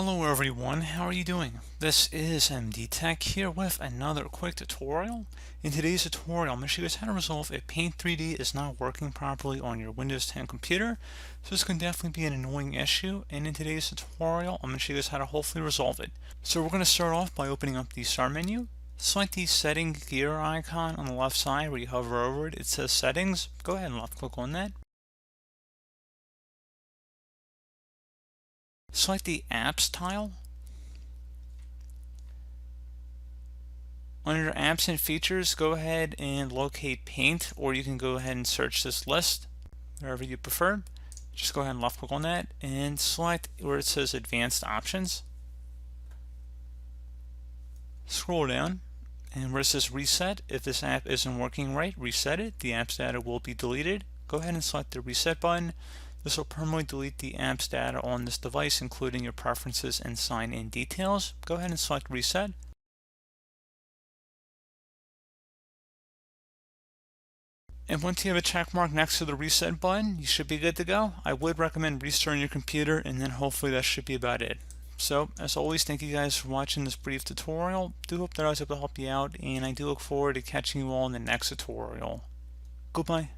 Hello everyone, how are you doing? This is MD Tech here with another quick tutorial. In today's tutorial, I'm going to show you guys how to resolve if Paint 3D is not working properly on your Windows 10 computer. So this can definitely be an annoying issue, and in today's tutorial, I'm going to show you guys how to hopefully resolve it. So we're going to start off by opening up the Start menu. Select the setting gear icon on the left side where you hover over it. It says Settings. Go ahead and left click on that. Select the Apps tile. Under Apps and Features, go ahead and locate Paint, or you can go ahead and search this list, wherever you prefer. Just go ahead and left click on that and select where it says Advanced Options. Scroll down, and where it says Reset, if this app isn't working right, reset it. The app's data will be deleted. Go ahead and select the Reset button. This will permanently delete the app's data on this device, including your preferences and sign-in details. Go ahead and select Reset. And once you have a check mark next to the reset button, you should be good to go. I would recommend restarting your computer, and then hopefully that should be about it. So, as always, thank you guys for watching this brief tutorial. Do hope that I was able to help you out, and I do look forward to catching you all in the next tutorial. Goodbye.